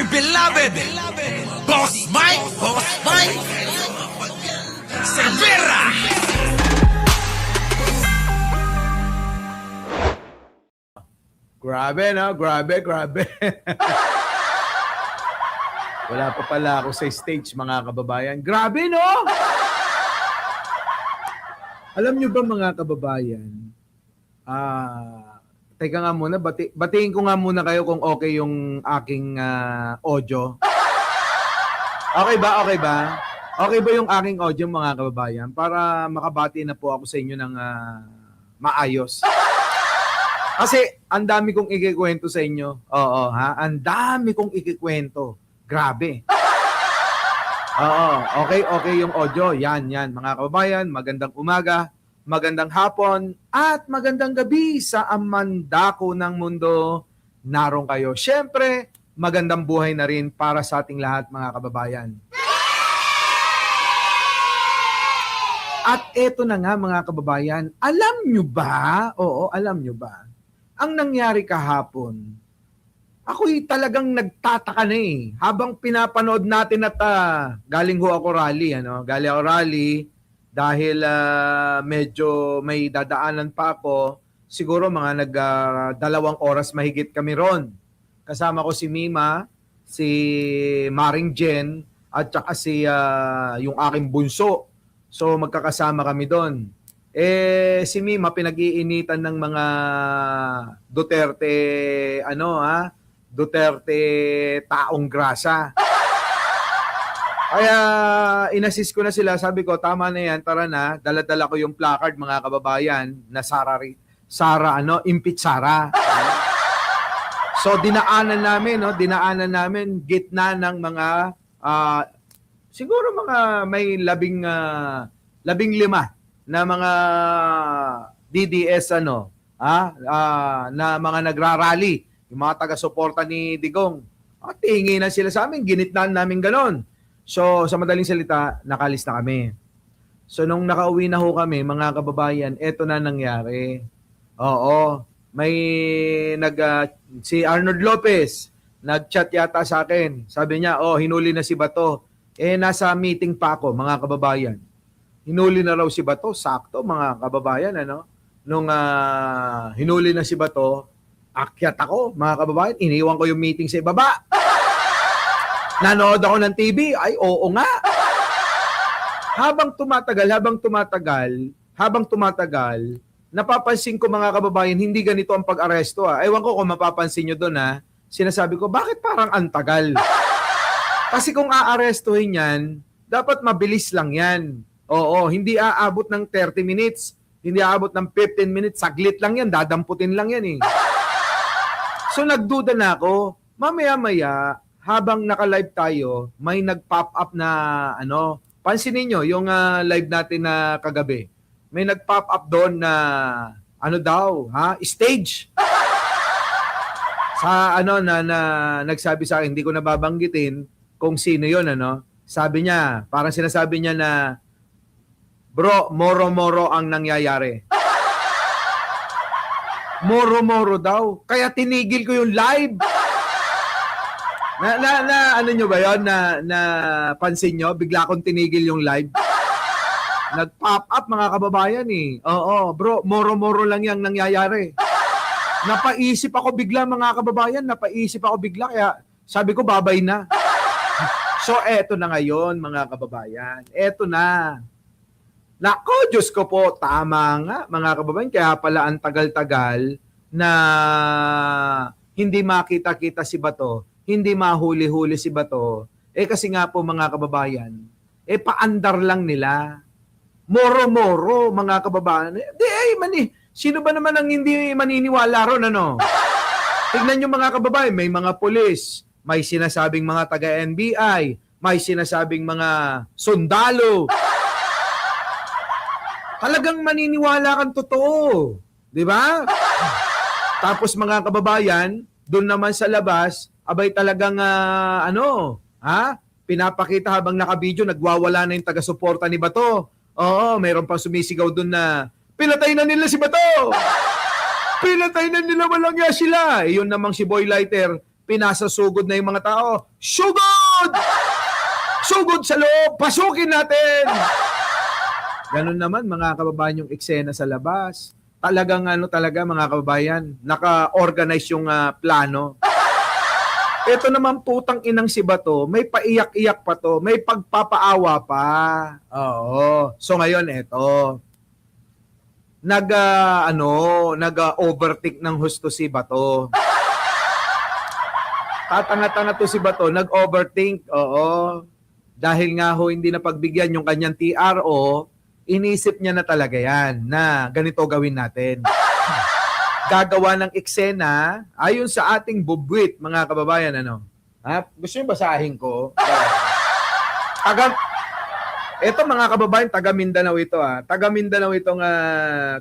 dear beloved, Boss Mike Cervera. Grabe, no? Grabe. Wala pa pala ako sa stage, mga kababayan. Grabe, no? Alam nyo ba, mga kababayan, teka nga muna, batiin ko nga muna kayo kung okay yung aking audio. Okay ba? Okay ba yung aking audio, mga kababayan? Para makabati na po ako sa inyo ng maayos. Kasi ang dami kong ikikwento sa inyo. Oo, ha? Ang dami kong ikikwento. Grabe. Oo, okay yung audio. Yan, mga kababayan. Magandang umaga, magandang hapon, at magandang gabi sa amandako ng mundo. Naroon kayo. Siyempre, magandang buhay na rin para sa ating lahat, mga kababayan. At eto na nga, mga kababayan. Alam nyo ba? Oo, alam nyo ba? Ang nangyari kahapon, ako'y talagang nagtataka na eh. Habang pinapanood natin at galing ho ako rally, galing ako rally dahil medyo may dadaanan pa ako. Siguro mga dalawang oras mahigit kami ron. Kasama ko si Mima, si Maring Jen, at saka si yung aking bunso. So magkakasama kami doon. Si Mima pinag-iinitan ng mga Duterte, Duterte taong grasa. Kaya inassist ko na sila, sabi ko, tama na yan, tara na, dala-dala ko yung placard, mga kababayan, na impeach Sara. So dinaanan namin, gitna ng mga, siguro mga may 15 na mga DDS na mga nagrarally, yung mga taga-suporta ni Digong. Tingin na sila sa amin, ginitnaan namin ganon. So sa madaling salita, nakalis na kami. So nung nakauwi na ho kami, mga kababayan, eto na nangyari. Oo, may si Arnold Lopez nag-chat yata sa akin. Sabi niya, hinuli na si Bato. Nasa meeting pa ako, mga kababayan. Hinuli na raw si Bato, sakto mga kababayan, Nung hinuli na si Bato, akyat ako, mga kababayan, iniwan ko yung meeting sa ibaba. Nanood ako ng TV, ay oo nga. Habang tumatagal, napapansin ko, mga kababayan, hindi ganito ang pag-aresto. Ewan ko kung mapapansin nyo doon, Sinasabi ko, bakit parang antagal? Kasi kung aarestuhin yan, dapat mabilis lang yan. Oo, hindi aabot ng 30 minutes, hindi aabot ng 15 minutes, saglit lang yan, dadamputin lang yan eh. So nagduda na ako, mamaya-maya, habang naka-live tayo, may nag-pop up na pansinin nyo yung live natin na kagabi. May nag-pop up doon na stage. Sa na nagsabi sa akin, hindi ko nababanggitin kung sino yon, Sabi niya, parang sinasabi niya na, bro, moro-moro ang nangyayari. Moro-moro daw. Kaya tinigil ko yung live. Ano nyo ba yun? Na pansin nyo? Bigla akong tinigil yung live. Nag-pop up, mga kababayan eh. Oo, bro, moro-moro lang yung nangyayari. Napaisip ako bigla, mga kababayan. Kaya sabi ko, babay na. So, eto na ngayon, mga kababayan. Eto na. Nako, Diyos ko po, tama nga, mga kababayan. Kaya pala ang tagal-tagal na hindi makita-kita si Bato, hindi mahuli-huli si Bato. Kasi nga po, mga kababayan, paandar lang nila. Moro-moro, mga kababayan. Sino ba naman ang hindi maniniwala ron, Tignan nyo, mga kababayan, may mga pulis, may sinasabing mga taga-NBI, may sinasabing mga sundalo. Talagang maniniwala kang totoo. Di ba? Tapos, mga kababayan, doon naman sa labas, abay talagang, pinapakita habang nakabidyo, nagwawala na yung taga-suporta ni Bato. Oo, mayroon pang sumisigaw doon na, pinatay na nila si Bato! Pinatay na nila, walang ya sila. Yun namang si Boy Lighter, pinasasugod na yung mga tao. Sugod! Sugod sa loob! Pasukin natin! Ganun naman mga kababayan yung eksena sa labas. Talagang talaga mga kababayan, naka-organize yung plano. Ito naman putang inang si Bato, may paiyak-iyak pa to, may pagpapaawa pa. Oo. So ngayon ito. Nag-overtake ng husto si Bato. Tatanga-tanga to si Bato, nag-overthink. Oo. Dahil nga ho hindi na pagbigyan yung kanyang TRO, inisip niya na talaga yan na ganito gawin natin. Gagawa ng eksena ayon sa ating bubwit, mga kababayan. Gusto niyo basahin ko? Ito mga kababayan, taga Mindanao ito. Taga Mindanao itong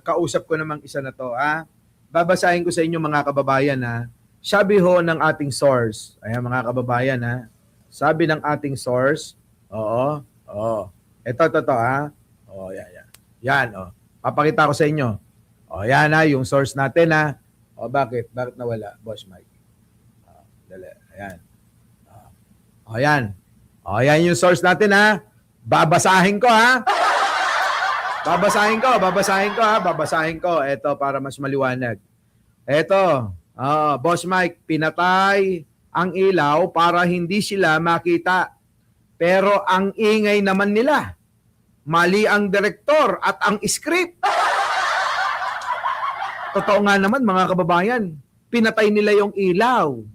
kausap ko namang isa na to. Babasahin ko sa inyo mga kababayan. Sabi ho ng ating source. Ayan mga kababayan. Sabi ng ating source. Oo. Ito. Yan. Yan. Papakita ko sa inyo. Yan yung source natin bakit? Bakit nawala, Boss Mike? Dali. Ayan. Yan yung source natin Babasahin ko Babasahin ko. Ito para mas maliwanag. Ito. Boss Mike, pinatay ang ilaw para hindi sila makita. Pero ang ingay naman nila. Mali ang direktor at ang script. Totoo nga naman mga kababayan, pinatay nila yung ilaw.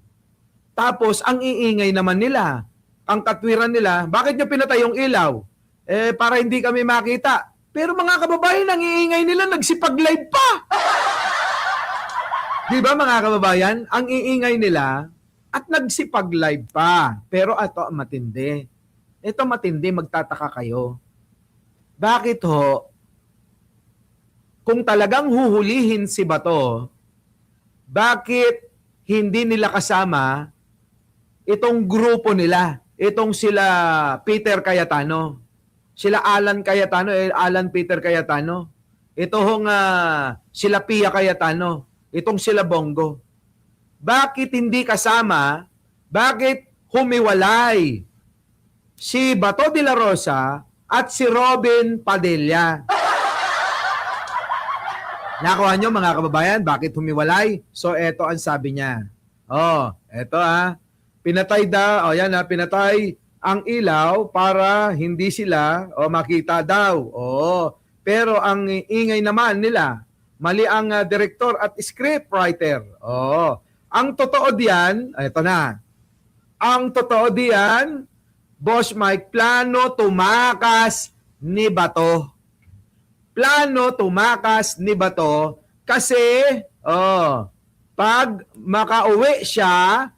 Tapos ang iingay naman nila, ang katwiran nila, bakit nyo pinatay yung ilaw? Para hindi kami makita. Pero mga kababayan, ang iingay nila, nagsipag-live pa. Di ba mga kababayan? Ang iingay nila at nagsipag-live pa. Pero ito matindi. Ito matindi, magtataka kayo. Bakit ho? Kung talagang huhulihin si Bato, bakit hindi nila kasama itong grupo nila? Itong sila Peter Cayetano. Sila Alan Cayetano, Alan Peter Cayetano. Ito hong sila Pia Cayetano. Itong sila Bongo. Bakit hindi kasama? Bakit humiwalay si Bato de la Rosa at si Robin Padilla? Nakuha nyo mga kababayan, bakit humiwalay? So eto ang sabi niya. Eto pinatay pinatay ang ilaw para hindi sila makita daw. Pero ang ingay naman nila, mali ang director at scriptwriter. Ang totoo diyan, eto na. Ang totoo diyan, Boss Mike, plano tumakas ni Bato. Plano tumakas ni Bato kasi pag makauwi siya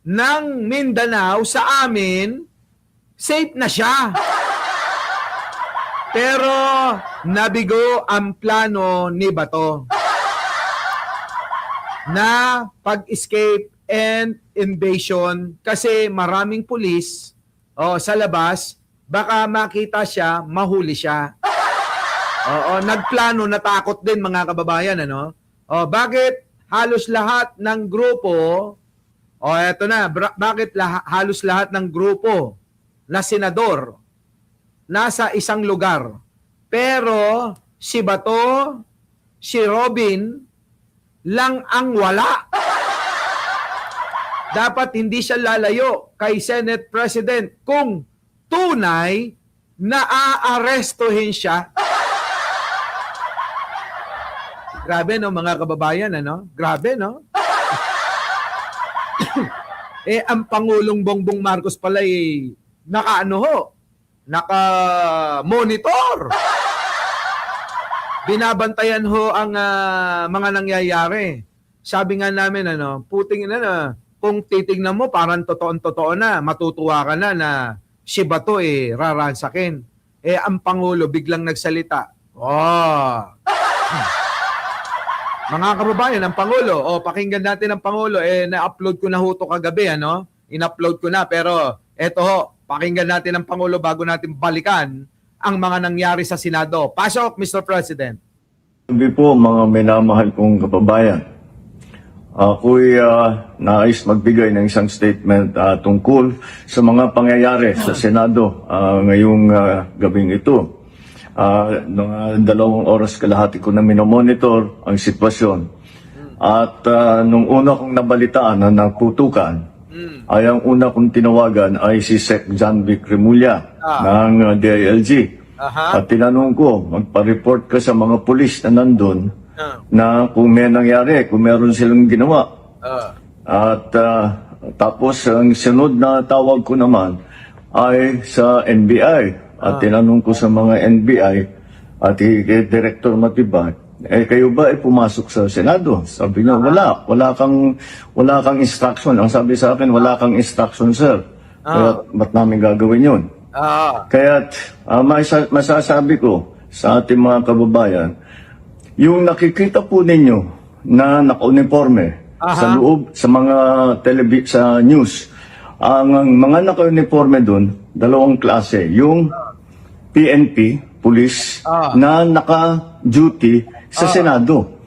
ng Mindanao sa amin, safe na siya. Pero nabigo ang plano ni Bato na pag-escape and invasion kasi maraming pulis sa labas, baka makita siya, mahuli siya. Nagplano, natakot din mga kababayan. Bakit halos lahat ng grupo, eto na, bakit halos lahat ng grupo na senador nasa isang lugar? Pero si Bato, si Robin, lang ang wala. Dapat hindi siya lalayo kay Senate President kung tunay na aarestuhin siya. Grabe mga kababayan, Grabe, ang Pangulong Bongbong Marcos pala naka-monitor. Binabantayan ho ang mga nangyayari. Sabi nga namin, puting kung titignan mo, parang totoo na, matutuwa ka na si Bato raransakin. Ang Pangulo biglang nagsalita. Mga kababayan, ang Pangulo, pakinggan natin ang Pangulo, na-upload ko na ho ito kagabi, in-upload ko na, pero eto ho, pakinggan natin ang Pangulo bago natin balikan ang mga nangyari sa Senado. Pasok, Mr. President. Sabi po, mga minamahal kong kababayan, Ako'y nais magbigay ng isang statement tungkol sa mga pangyayari sa Senado ngayong gabing ito. Noong 2 oras kalahati ko na minomonitor ang sitwasyon. At nung una kong nabalitaan na naputukan, ay ang una kong tinawagan ay si Sec. John Vic Remulla ng DILG. At tinanong ko, magpa-report ka sa mga pulis na nandun na kung may nangyari, kung meron silang ginawa. At tapos ang sunod na tawag ko naman ay sa NBI. At tinanong ko sa mga NBI at kay Director Matibag, kayo ba ay pumasok sa Senado? Sabi niya, wala kang instruction. Ang sabi sa akin, wala kang instruction, sir. Kaya ba't namin gagawin yun? Kaya masasabi ko sa ating mga kababayan, yung nakikita po ninyo na naka-uniforme sa loob, sa mga sa news, ang mga naka-uniforme doon, dalawang klase. Yung PNP, police, na naka-duty sa Senado.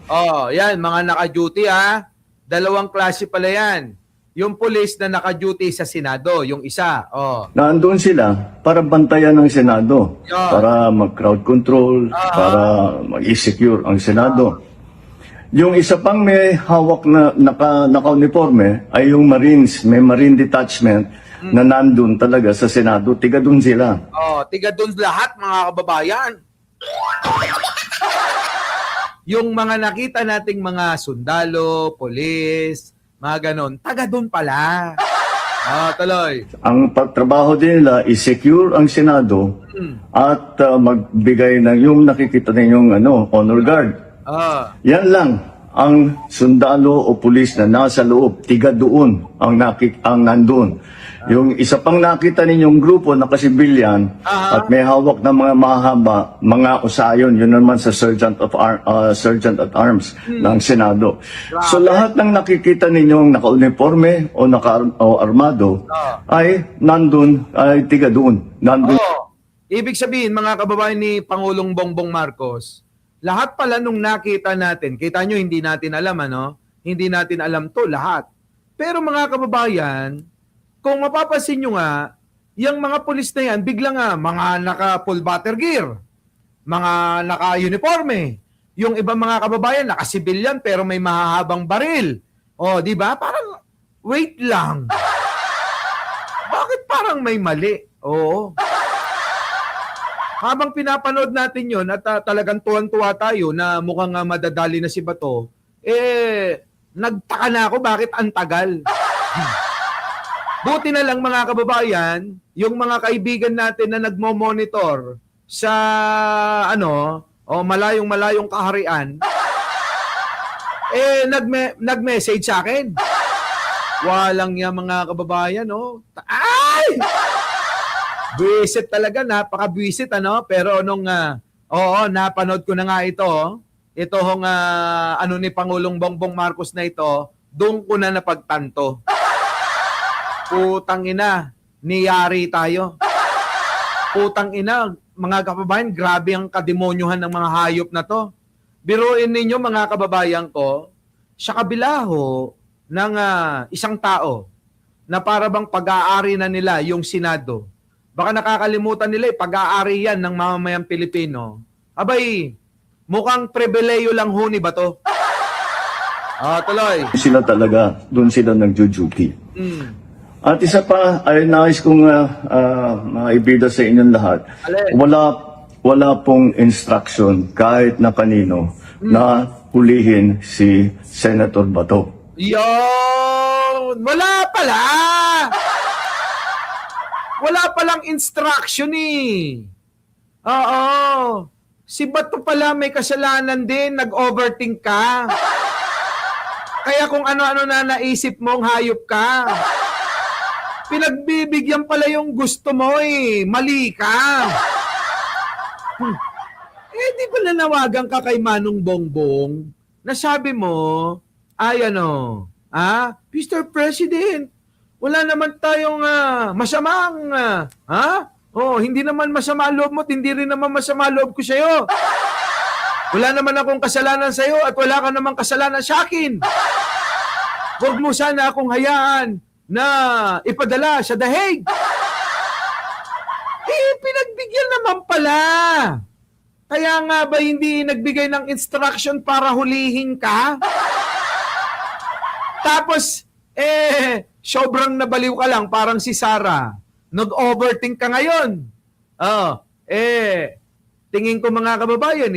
Yan, mga naka-duty Dalawang klase pala yan. Yung police na naka-duty sa Senado, yung isa. Naandun sila para bantayan ng Senado, para mag-crowd control, para mag-secure ang Senado. Yung isa pang may hawak na naka-uniforme ay yung Marines, may Marine Detachment na nandun talaga sa Senado, tiga dun sila. Tiga dun lahat, mga kababayan. Yung mga nakita nating mga sundalo, polis, mga ganon, taga dun pala. Tuloy. Ang pagtrabaho din nila is secure ang Senado at magbigay ng yung nakikita ninyong honor guard. Yan lang ang sundalo o pulis na nasa loob, tiga doon ang nandun. Yung isa pang nakita ninyong grupo na kasibilyan at may hawak na mga mahaba, mga usayon, yun naman sa Sergeant at Arms ng Senado. So lahat ng nakikita ninyong naka-uniforme o armado ay nandun, ay tiga doon. Nandun. Ibig sabihin, mga kababayan ni Pangulong Bongbong Marcos, lahat pala nung nakita natin, kita nyo hindi natin alam hindi natin alam to lahat. Pero mga kababayan, kung mapapansin nyo nga, yung mga pulis na yan, biglang mga naka-full battle gear, mga naka-uniforme, yung ibang mga kababayan, naka-civilian pero may mahahabang baril. Di ba? Parang, wait lang. Bakit parang may mali? Habang pinapanood natin yon at talagang tuwan-tuwa tayo na mukhang madadali na si Bato, nagtaka na ako bakit ang tagal. Buti na lang mga kababayan, yung mga kaibigan natin na nagmo-monitor sa malayong kaharian, nag-message sa akin. Walang yan mga kababayan, Ay! Buwisit talaga, napaka-buwisit, Pero nung, napanood ko na nga ito, ni Pangulong Bongbong Marcos na ito, doon ko na napagtanto. Putang ina, niyari tayo. Putang ina, mga kababayan, grabe ang kademonyohan ng mga hayop na to. Biruin ninyo mga kababayan ko, sa kabila ng isang tao na para bang pag-aari na nila yung Senado. Baka nakakalimutan nila pag-aari yan ng mamamayang Pilipino. Abay, mukhang pribileyo lang ni Bato. Tuloy. Sila talaga, doon sila nagjo-duty. At isa pa ay nais kong maibida sa inyong lahat. Wala pong instruction kahit na kanino na hulihin si Senator Bato. Yon! Wala pala! Wala palang instruction Si Bato pala may kasalanan din, nag-overthink ka. Kaya kung ano-ano na naisip mong hayop ka. Pinagbibigyan pala yung gusto mo Mali ka. Di ba nanawagan ka kay Manong Bongbong na sabi mo, Mr. President, wala naman tayong masamang, hindi naman masama loob mo, hindi rin naman masama loob ko sa'yo. Wala naman akong kasalanan sa'yo at wala ka namang kasalanan sa akin. Huwag mo sana akong hayaan na ipadala sa The Hague. Pinagbigyan naman pala. Kaya nga ba hindi nagbigay ng instruction para hulihin ka? Tapos, sobrang nabaliw ka lang, parang si Sarah. Nag-overthink ka ngayon. Tingin ko mga kababayan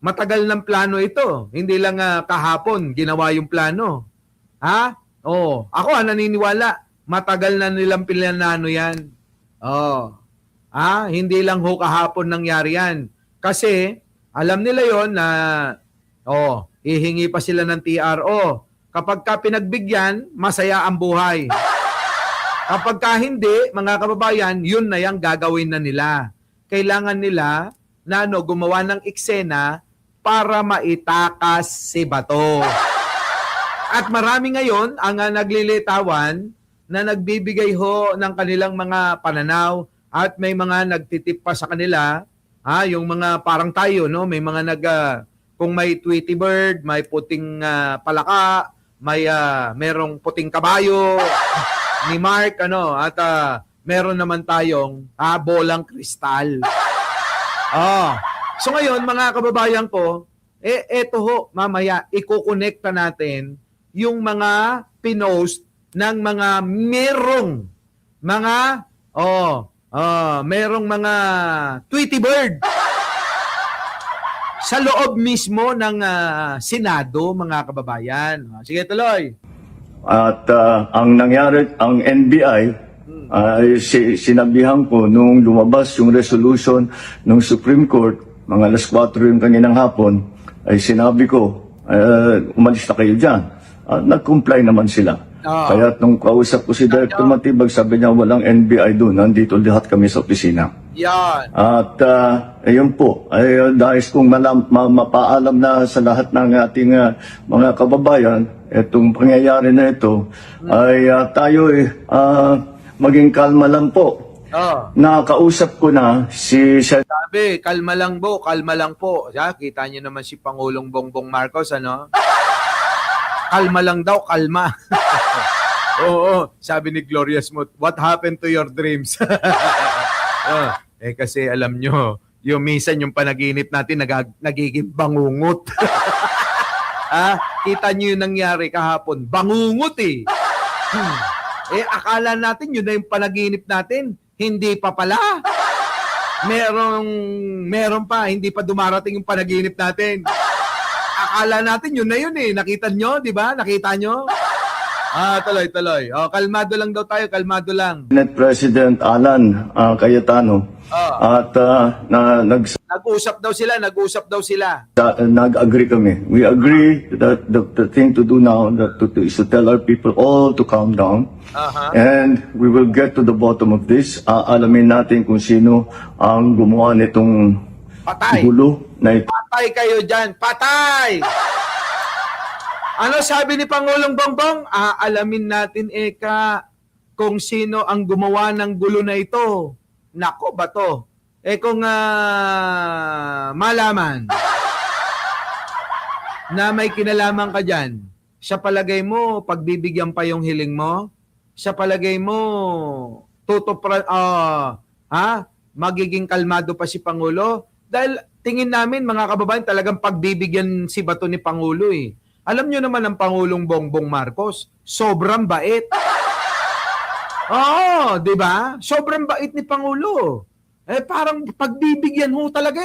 matagal ng plano ito. Hindi lang kahapon ginawa yung plano. Ha? Ako naniniwala. Matagal na nilang pinanano yan. Hindi lang kahapon nangyari yan. Kasi, alam nila yon na, hihingi pa sila ng TRO. Kapag ka pinagbigyan, masaya ang buhay. Kapag ka hindi, mga kababayan, yun na yung gagawin na nila. Kailangan nila na gumawa ng eksena para maitakas si Bato. At marami ngayon ang naglilitawan na nagbibigay ng kanilang mga pananaw at may mga nagtitip pa sa kanila, yung mga parang tayo, no? May mga kung may Tweety Bird, may puting palaka, may merong puting kabayo ni Mark, at meron naman tayong bolang kristal. So ngayon, mga kababayan ko, eto mamaya, ikukonekta natin yung mga pinost ng mga merong mga Tweety Bird sa loob mismo ng Senado, mga kababayan. Sige, tuloy. At ang nangyari, ang NBI, sinabihan ko nung lumabas yung resolution ng Supreme Court, mga alas 4 yung kaninang hapon, ay sinabi ko, umalis na kayo dyan. Nag-comply naman sila. Kaya nung kausap ko si Director Matibag, sabi niya walang NBI doon, nandito lahat kami sa opisina. Yan. At ayun po, dahil kong mapaalam na sa lahat ng ating mga kababayan, itong pangyayari na ito, ay tayo maging kalma lang po. Nakausap ko na si Sabi, kalma lang po. Kita niyo naman si Pangulong Bongbong Marcos, Kalma lang daw, kalma. Oo, sabi ni Gloria Smooth, what happened to your dreams? Kasi alam nyo, yung minsan yung panaginip natin nagiging bangungot. Kita nyo yung nangyari kahapon, bangungot akala natin yun na yung panaginip natin, hindi pa pala. Meron pa, hindi pa dumarating yung panaginip natin. Akala natin yun na yun Nakita nyo, di ba? Nakita nyo? Tuloy. Kalmado lang daw tayo, kalmado lang. Senate President Alan Cayetano. At nag-usap daw sila. Nag-agree kami. We agree that the thing to do now is to tell our people all to calm down. And we will get to the bottom of this. Alamin natin kung sino ang gumawa nitong gulo na ito. Patay kayo dyan! Patay! Ano sabi ni Pangulong Bongbong? Alamin natin, kung sino ang gumawa ng gulo na ito. Nako ba to? Kung malaman na may kinalaman ka dyan, sa palagay mo, pagbibigyan pa yung hiling mo? Sa palagay mo, magiging kalmado pa si Pangulo? Dahil tingin namin, mga kababayan, talagang pagbibigyan si Bato ni Pangulo Alam nyo naman ang Pangulong Bongbong Marcos, sobrang bait. Di ba? Sobrang bait ni Pangulo. Parang pagbibigyan ho talaga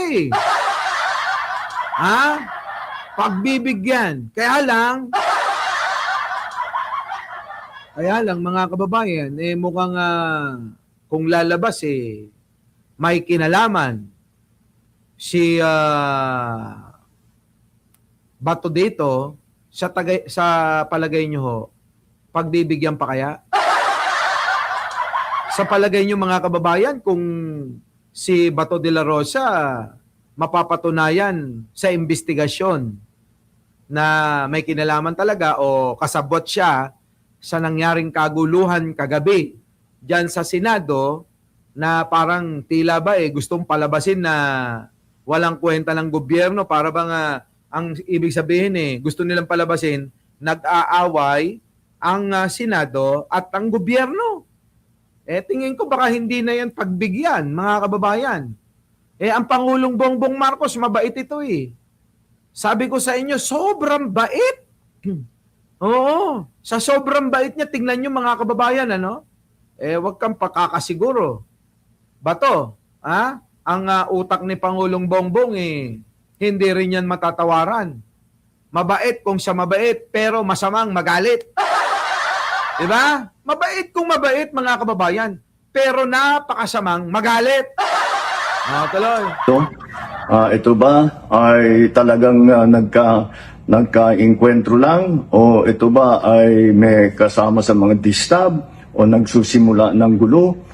Pagbibigyan. Kaya lang, mga kababayan, mukhang kung lalabas may kinalaman si Bato dito, sa palagay nyo ho, pagbibigyan pa kaya? Sa palagay nyo, mga kababayan, kung si Bato de la Rosa mapapatunayan sa investigasyon na may kinalaman talaga o kasabot siya sa nangyaring kaguluhan kagabi dyan sa Senado, na parang tila ba gustong palabasin na walang kwenta ng gobyerno, para bang ang ibig sabihin gusto nilang palabasin, nag-aaway ang Senado at ang gobyerno. Tingin ko baka hindi na yan pagbigyan, mga kababayan. Ang Pangulong Bongbong Marcos, mabait ito eh. Sabi ko sa inyo, sobrang bait. Oo, sa sobrang bait niya, tingnan nyo mga kababayan, ano? Wag kang pakakasiguro. Bato, ang utak ni Pangulong Bongbong, hindi rin yan matatawaran. Mabait kung siya mabait, pero masamang magalit. Diba? Mabait kung mabait, mga kababayan, pero napakasamang magalit. Tuloy. Ito ba ay talagang nagka-inkwentro lang o ito ba ay may kasama sa mga distab o nagsusimula ng gulo?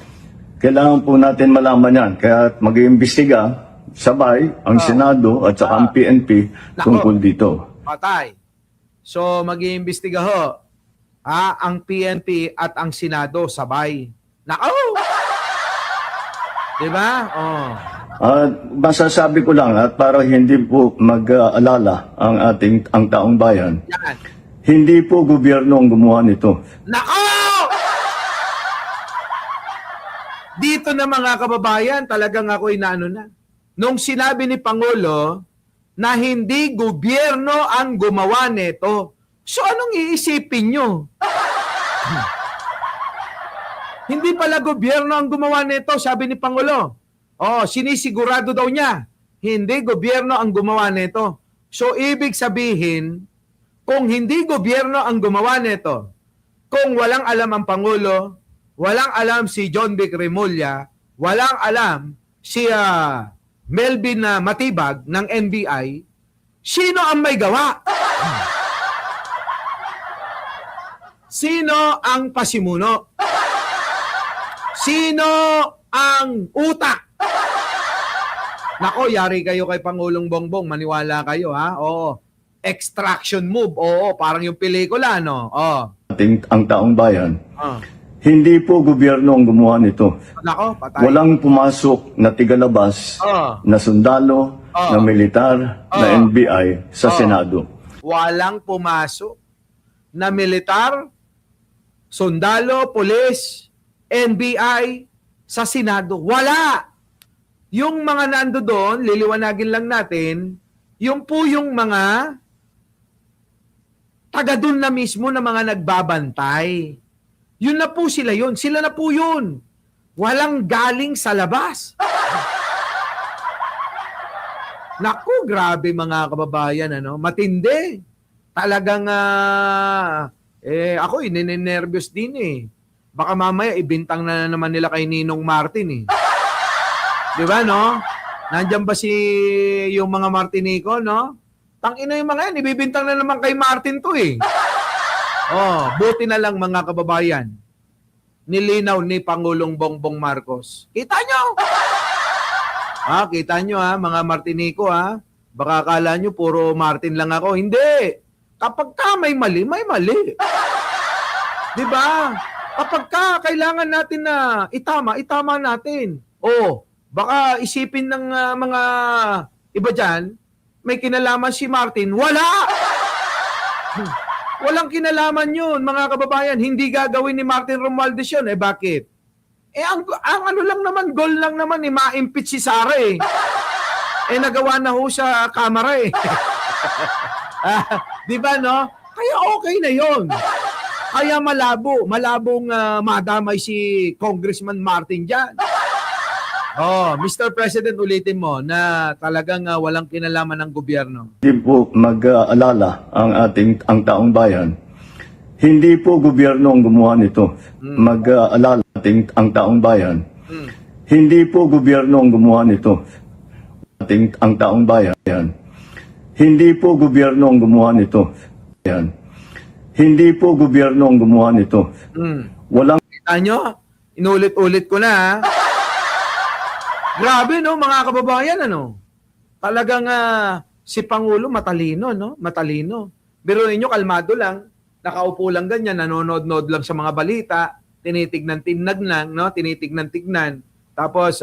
Kailangan po natin malaman yan. Kaya mag-iimbestiga sabay ang Senado at saka ang PNP tungkol dito. Patay. So mag-iimbestiga ho ang PNP at ang Senado sabay. Nako! Diba? Masasabi ko lang at para hindi po mag-alala ang taong bayan, Yan. hindi po gobyerno ang gumawa nito. Nako! Dito na mga kababayan, talagang ako'y naano na. Nung sinabi ni Pangulo na hindi gobyerno ang gumawa nito, so anong iisipin nyo? Hindi pala gobyerno ang gumawa nito, sabi ni Pangulo. Sinisigurado daw niya, hindi gobyerno ang gumawa nito. So, ibig sabihin, kung hindi gobyerno ang gumawa nito, kung walang alam ang Pangulo, walang alam si John Vic Remulla, walang alam si Melvin Matibag ng NBI, sino ang may gawa? Sino ang pasimuno? Sino ang utak? Nako, yari kayo kay Pangulong Bongbong. Maniwala kayo, ha? Oo. Extraction move. Oo, parang yung pelikula, no? Ang taong bayan, hindi po gobyerno ang gumawa nito. Nako, patay. Walang pumasok na tigalabas, na sundalo, na militar, na NBI sa Senado. Walang pumasok na militar, sundalo, pulis, NBI sa Senado. Wala! Yung mga nando doon, liliwanagin lang natin, yung po yung mga taga doon na mismo na mga nagbabantay. Yun na po sila yun. Sila na po yun. Walang galing sa labas. Naku, grabe mga kababayan, ano? Matindi. Talagang, ako, ninenervyos din eh. Baka mamaya, ibintang na naman nila kay Ninong Martin eh. Di ba, no? Nandyan ba yung mga Martinico, no? Tangina yung mga yan, ibibintang na naman kay Martin to eh. Buti na lang mga kababayan. Nilinaw ni Pangulong Bongbong Marcos. Kita nyo? Kita nyo mga Martinico Baka akala nyo puro Martin lang ako. Hindi. Kapag ka may mali, may mali. Di ba? Kapag ka kailangan natin na itama natin. Baka isipin ng mga iba dyan, may kinalaman si Martin. Wala! Walang kinalaman yun, mga kababayan. Hindi gagawin ni Martin Romualdez yun. Bakit? Ang ano lang naman, goal lang naman, ma-impeach si Sara eh. Nagawa na ho sa kamera eh. Di ba, no? Kaya okay na yun. Kaya malabong madamay si Congressman Martin dyan. Mr. President, ulitin mo na talagang walang kinalaman ng gobyerno. Hindi po mag-alala ang taong bayan. Hindi po gobyerno ang gumawa nito. Mag-alala ang taong bayan. Hindi po gobyerno ang gumawa nito. Ang taong bayan. Hindi po gobyerno ang gumawa nito. Hindi po gobyerno ang gumawa nito. Walang... Kita nyo? Inulit-ulit ko na Grabe, no, mga kababayan, ano? Talagang si Pangulo matalino, no? Matalino. Biruin nyo, kalmado lang. Nakaupo lang ganyan, nanonood-nood lang sa mga balita. Tinitignan-tignan lang, no? Tinitignan-tignan. Tapos,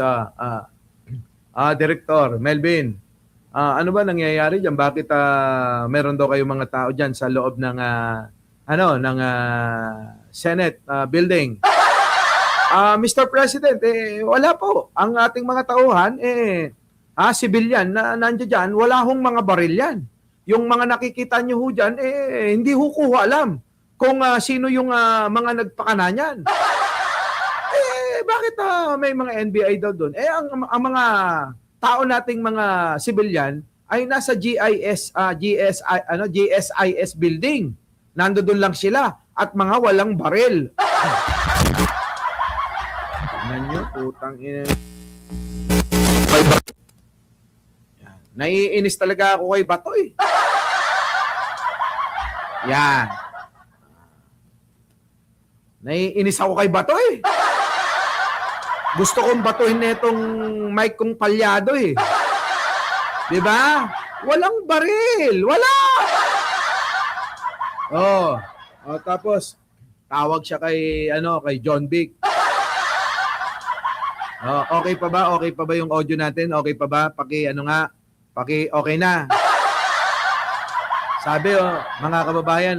Director Melvin, ano ba nangyayari dyan? Bakit meron daw kayong mga tao dyan sa loob ng ng Senate building. Mr. President, wala po. Ang ating mga tauhan, civilian na nandiyan dyan, wala hong mga baril yan. Yung mga nakikita nyo ho dyan, hindi ho ko alam kung sino yung mga nagpakana niyan. Bakit may mga NBI daw doon? Ang mga tao nating mga civilian ay nasa GSIS building. Nandoon lang sila at mga walang baril. Tingnan nyo, putang ina. Naiinis talaga ako kay Batoy. Yan. Naiinis ako kay Batoy. Gusto kong batuhin na itong mic kong palyado eh. Diba? Walang baril. Wala! Tapos, tawag siya kay John Vic. Okay pa ba? Okay pa ba yung audio natin? Okay pa ba? Okay na. Sabi, mga kababayan,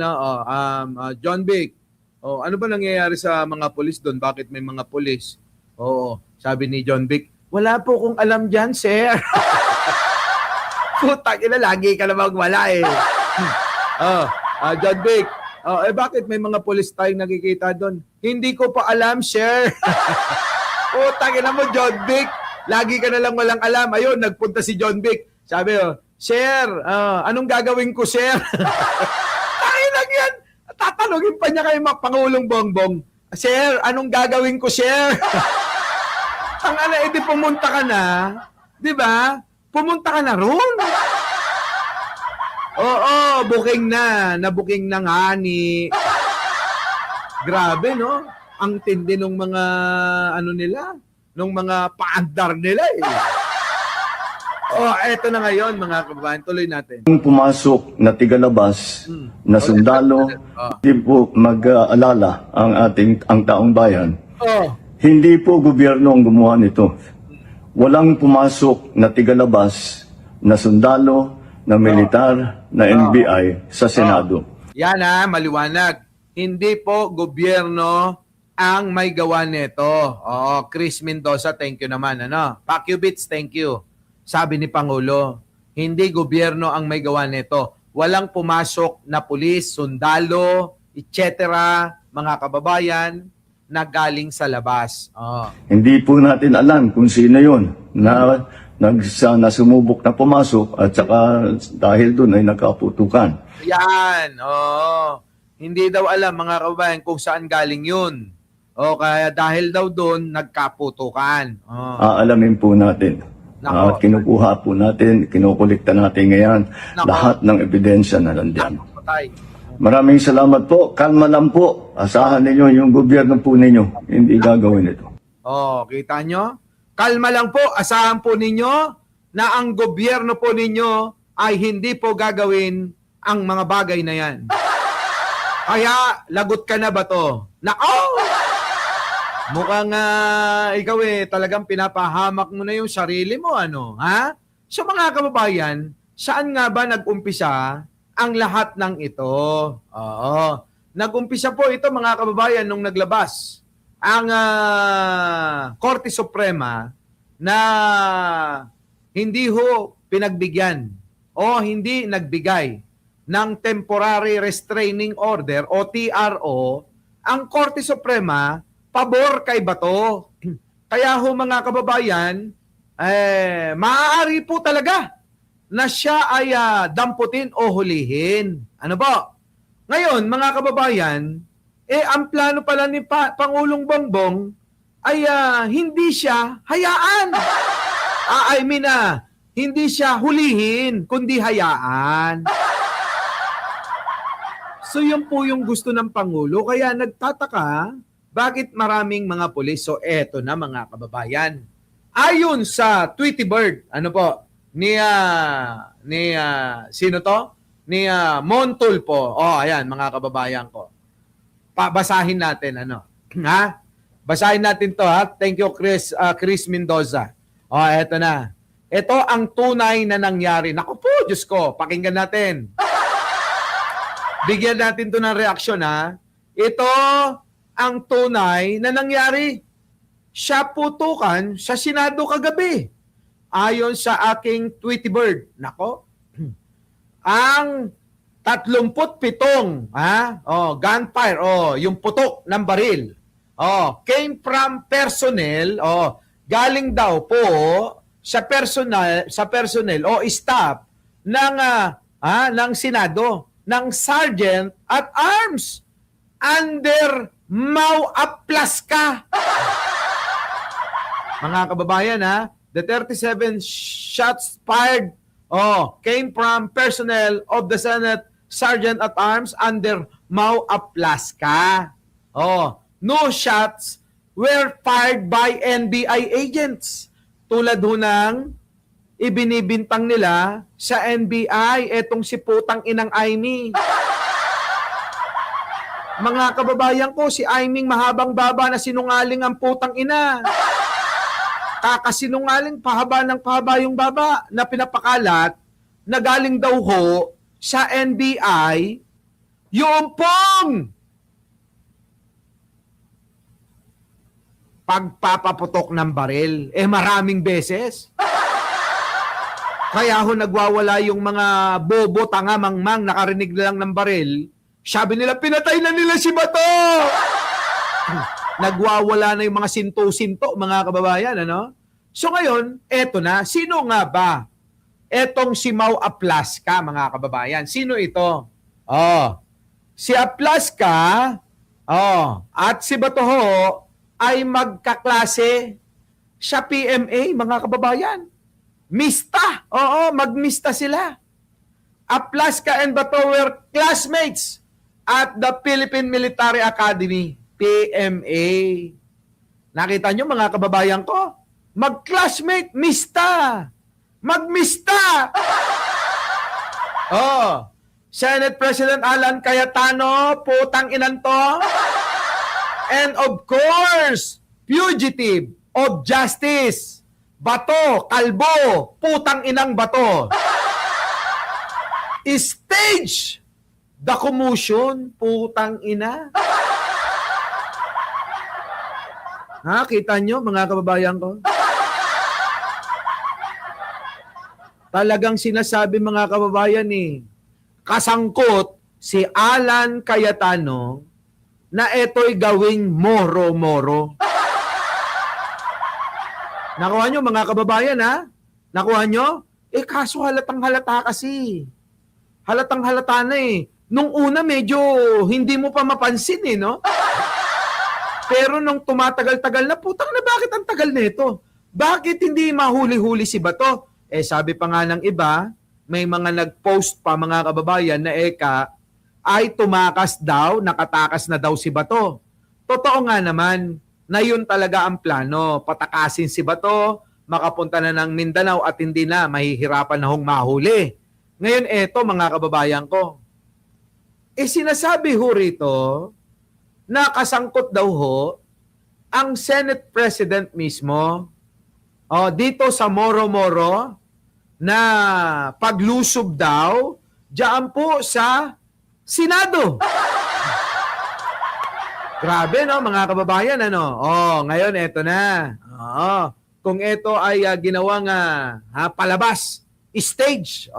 John Vic, ano ba nangyayari sa mga pulis doon? Bakit may mga pulis? Sabi ni John Vic, wala po kong alam dyan, sir. Putang ina, lagi ka namang wala eh. John Vic, bakit may mga pulis tayong nakikita doon? Hindi ko pa alam, sir. Putang ina mo, John Vic. Lagi ka na lang walang alam. Ayun, nagpunta si John Vic. Sabi, sir, anong gagawin ko, sir? Tayo lang yan. Tatanungin pa niya kay Pangulong Bongbong, sir, anong gagawin ko, sir? Ang edi pumunta ka na, di ba? Pumunta ka na ron. Booking na. Nabuking na nga ni... Grabe, no? Ang tindi nung mga, nila, nung mga paandar nila, eh. Eto na ngayon, mga kababayan. Tuloy natin. Kung pumasok na tigalabas na sundalo, hindi po mag-alala ang taong bayan. Hindi po gobyerno ang gumawa nito. Walang pumasok na tigalabas na sundalo, na militar, na NBI sa Senado. Yan maliwanag. Hindi po gobyerno ang may gawa nito. Chris Mendoza, thank you naman. Pacubits, thank you. Sabi ni Pangulo, hindi gobyerno ang may gawa nito. Walang pumasok na pulis, sundalo, etc., mga kababayan, na galing sa labas. Hindi po natin alam kung sino yun na sumubok na pumasok at saka dahil doon ay nagkaputukan. Yan. Hindi daw alam, mga kababayan, kung saan galing yun. Kaya dahil daw doon, nagkaputukan. Aalamin po natin. At kinukuha po natin, kinukulikta natin ngayon lahat ng ebidensya na nandiyan. Maraming salamat po. Kalma lang po. Asahan ninyo yung gobyerno po ninyo. Hindi gagawin ito. Kita nyo? Kalma lang po. Asahan po ninyo na ang gobyerno po ninyo ay hindi po gagawin ang mga bagay na yan. Kaya, lagot ka na ba to? Nako! Mukhang ikaw talagang pinapahamak mo na yung sarili mo, ha? So mga kababayan, saan nga ba nag-umpisa ang lahat ng ito? Nag-umpisa po ito, mga kababayan, nung naglabas ang Korte Suprema na hindi ho pinagbigyan o hindi nagbigay ng Temporary Restraining Order o TRO ang Korte Suprema pabor kay Bato. Kaya ho, mga kababayan, maaari po talaga na siya ay damputin o hulihin. Ano po? Ngayon, mga kababayan, ang plano pala ni Pangulong Bongbong ay hindi siya hayaan. Hindi siya hulihin, kundi hayaan. So yun po yung gusto ng Pangulo. Kaya nagtataka, bakit maraming mga pulis? So eto na, mga kababayan. Ayon sa Tweety Bird, sino to? Ni Montulpo. Ayan, mga kababayan ko. Basahin natin, ha? Basahin natin to, ha? Thank you, Chris Mendoza. Eto na. Ito ang tunay na nangyari. Naku po, Diyos ko, pakinggan natin. Bigyan natin to ng reaksyon, ha. Ito ang tunay na nangyari. Siya putukan sa Senado kagabi. Ayon sa aking Tweety Bird. Nako. Ang 37 gunfire, yung putok ng baril. Came from personnel, galing daw po sa personnel o staff ng Senado, ng Sergeant at Arms under Mau Aplaska. Mga kababayan, the 37 shots fired came from personnel of the Senate Sergeant at Arms under Mau Aplaska. No shots were fired by NBI agents. Tulad ho ng ibinibintang nila sa NBI, etong si putang inang Aimee. Mga kababayan ko, si Aimee mahabang baba na sinungaling ang putang ina. Kakasinungaling pahaba ng pahaba yung baba na pinapakalat na galing daw ho sa NBI yung pong pagpapaputok ng baril. Maraming beses. Kaya ho nagwawala yung mga bobo, tanga, mangmang, nakarinig lang ng baril. Sabi nila, pinatay na nila si Bato! Nagwawala na yung mga sinto-sinto, mga kababayan, ano? So ngayon, eto na. Sino nga ba? Etong si Mau Aplaska, mga kababayan. Sino ito? Si Aplaska, at si Bato ho, ay magkaklase sa PMA, mga kababayan. Mista. Magmista sila. Aplaska and Bato were classmates at the Philippine Military Academy, PMA. Nakita nyo, mga kababayan ko? Mag-classmate, mista. Magmista. Senate President Alan Cayetano, putang inan to. And of course, fugitive of justice. Bato, kalbo, putang inang Bato. Stage the commotion, putang ina. Kita nyo, mga kababayan ko? Talagang sinasabi, mga kababayan, kasangkot si Alan Cayetano na ito'y gawing moro-moro. Nakuha nyo, mga kababayan, Nakuha nyo? Kaso halatang halata kasi. Halatang halata na Nung una, medyo hindi mo pa mapansin, no? Pero nung tumatagal-tagal na, putang na, bakit ang tagal nito? Bakit hindi mahuli-huli si Bato? Sabi pa nga ng iba, may mga nag-post pa, mga kababayan, na ay tumakas daw, nakatakas na daw si Bato. Totoo nga naman na yun talaga ang plano. Patakasin si Bato, makapunta na ng Mindanao at hindi na, mahihirapan na hong mahuli. Ngayon eto, mga kababayan ko, sinasabi ho rito na kasangkot daw ho ang Senate President mismo dito sa Moro-Moro na paglusob daw diyan po sa Senado. Grabe, no, mga kababayan, ano? Ngayon, eto na. Kung ito ay ginawang palabas, stage,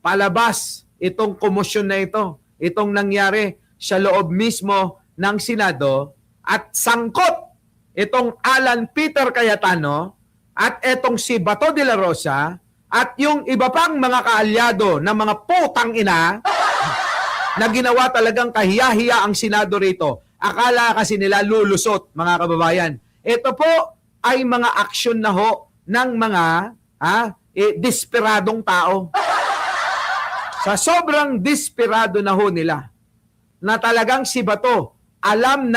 palabas itong komosyon na ito, itong nangyari sa loob mismo ng Senado at sangkot itong Alan Peter Cayetano at itong si Bato de la Rosa at yung iba pang mga kaalyado na mga putang ina na ginawa talagang kahiya-hiya ang Senado rito. Akala kasi nila lulusot, mga kababayan. Ito po ay mga aksyon na ho ng mga desperadong tao. Sa sobrang desperado na ho nila, na talagang si Bato, alam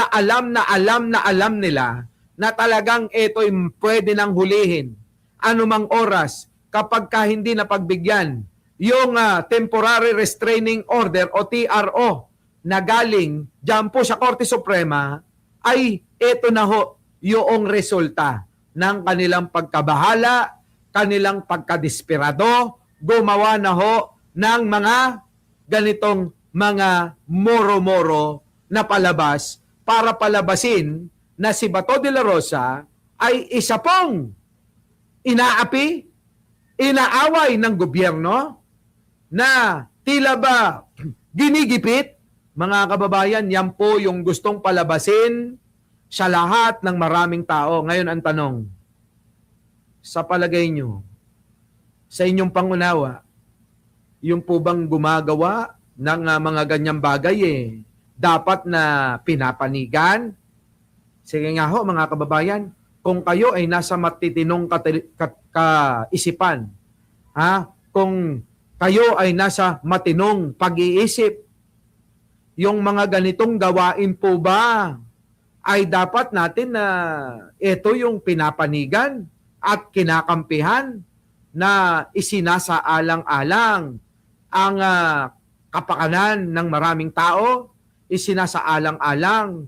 nila na talagang ito'y pwede nang hulihin anumang oras kapag hindi napagbigyan yung Temporary Restraining Order o TRO na galing dyan po sa Korte Suprema, ay ito na ho yung resulta ng kanilang pagkabahala, kanilang pagkadesperado, gumawa na ho ng mga ganitong mga moro-moro na palabas para palabasin na si Bato de la Rosa ay isa pong inaapi, inaaway ng gobyerno na tila ba ginigipit. Mga kababayan, yan po yung gustong palabasin sa lahat ng maraming tao. Ngayon ang tanong, sa palagay nyo, sa inyong pangunawa, yung po bang gumagawa ng mga ganyang bagay dapat na pinapanigan? Sige nga ho mga kababayan, kung kayo ay nasa matitinong kaisipan, kung kayo ay nasa matinong pag-iisip, yung mga ganitong gawain po ba ay dapat natin na ito yung pinapanigan at kinakampihan na isinasaalang-alang ang kapakanan ng maraming tao, isinasaalang-alang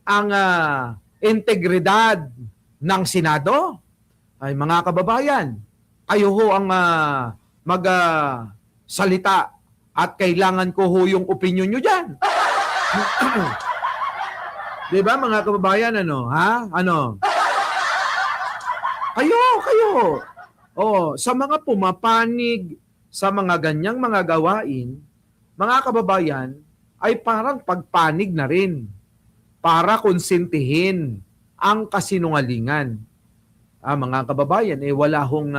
ang integridad ng Senado? Ay mga kababayan, kayo ho ang salita at kailangan ko ho yung opinion nyo dyan. Di ba mga kababayan, ano? Ha? Ano? Kayo. Sa mga pumapanig sa mga ganyang mga gawain, mga kababayan, ay parang pagpanig na rin para konsintihin ang kasinungalingan. Mga kababayan, wala hong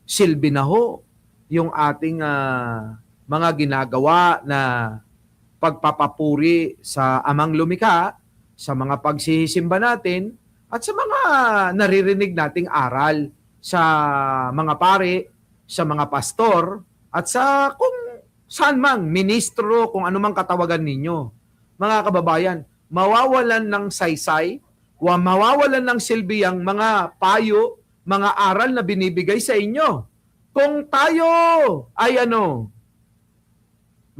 silbi na ho yung ating mga ginagawa na pagpapapuri sa Amang Lumikha, sa mga pagsisimba natin, at sa mga naririnig nating aral sa mga pare, sa mga pastor, at sa kung saan mang ministro, kung anumang katawagan ninyo. Mga kababayan, mawawalan ng saysay, mawawalan ng silbi ang mga payo, mga aral na binibigay sa inyo. Kung tayo ay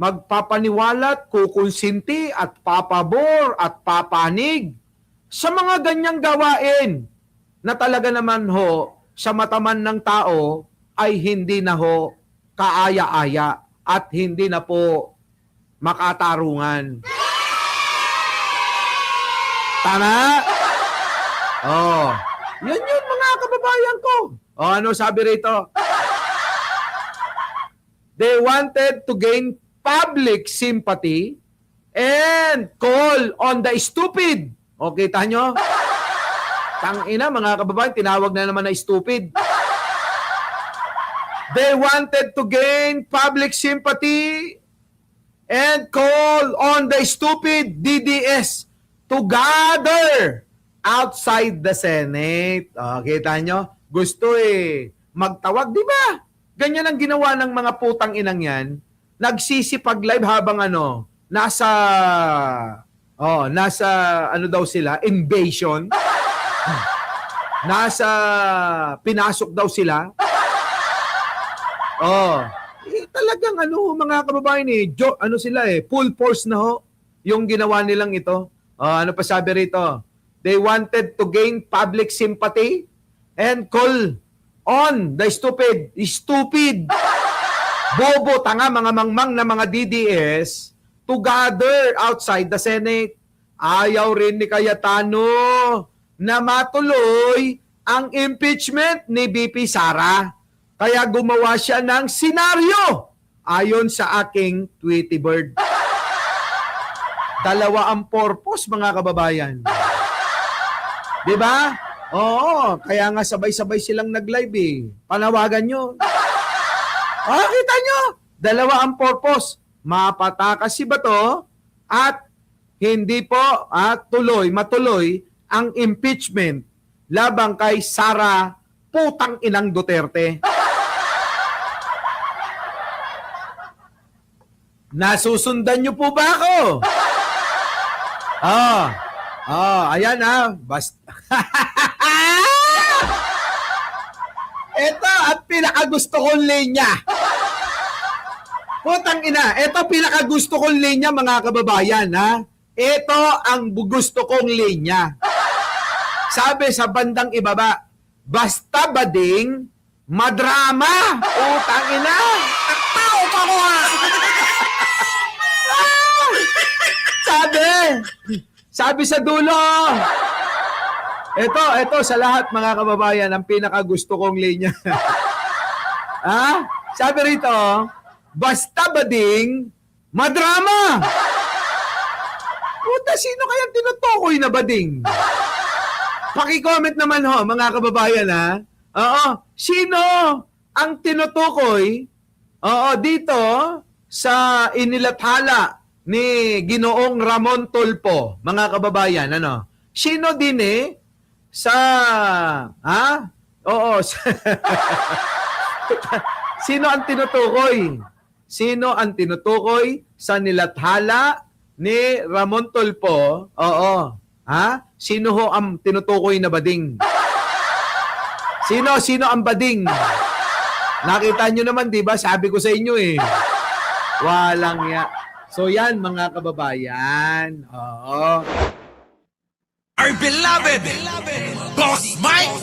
magpapaniwalat, kukonsinti at papabor at papanig sa mga ganyang gawain na talaga naman ho sa mataman ng tao ay hindi na ho kaaya-aya at hindi na po makatarungan. Tama? Yun mga kababayan ko. Ano sabi rito? They wanted to gain public sympathy and call on the stupid. O, kita nyo? Tangina, mga kababayan, tinawag na naman na stupid. They wanted to gain public sympathy and call on the stupid DDS to gather outside the Senate. O, kita nyo? Gusto magtawag, di ba? Ganyan ang ginawa ng mga putang inang yan. Nagsisipag live habang nasa daw sila, invasion. Nasa pinasok daw sila. Talagang mga kababayan sila full force na ho yung ginawa nilang ito. Ano pa sabi rito? They wanted to gain public sympathy and call on the stupid, bobo, tanga, mga mangmang na mga DDS to gather outside the Senate. Ayaw rin ni Cayetano na matuloy ang impeachment ni BP Sara. Kaya gumawa siya ng senaryo ayon sa aking Tweety Bird. Dalawa ang purpose, mga kababayan. Di ba? Oo, kaya nga sabay-sabay silang nag-live Panawagan nyo. Kita nyo? Dalawa ang purpose. Mapatakas si Bato at hindi po matuloy ang impeachment labang kay Sara putang inang Duterte. Nasusundan nyo po ba ako? Ayan basta. Ito at pinakagusto kong linya. Putang ina, ito pinakagusto kong linya, mga kababayan, Ito ang gusto kong linya. Sabi sa bandang ibaba, basta bading, madrama. Putang ina. Tao pa ko Sabi sa dulo. Ito sa lahat mga kababayan, ang pinakagusto kong linya. Ha? Sabi rito, basta bading, madrama. Puta, sino kayang tinutukoy na bading? Paki-comment naman ho, mga kababayan ha. Oo, sino ang tinutukoy dito sa inilathala ni Ginoong Ramon Tulfo, mga kababayan, ano? Sino din sa sino ang tinutukoy? Sino ang tinutukoy sa nilathala ni Ramon Tulfo? Oo. Ha? Sino ho ang tinutukoy na bading? Sino ang bading? Nakita nyo naman, di ba? Sabi ko sa inyo Walang ya. So yan, mga kababayan. Oo. Our beloved Boss Mike.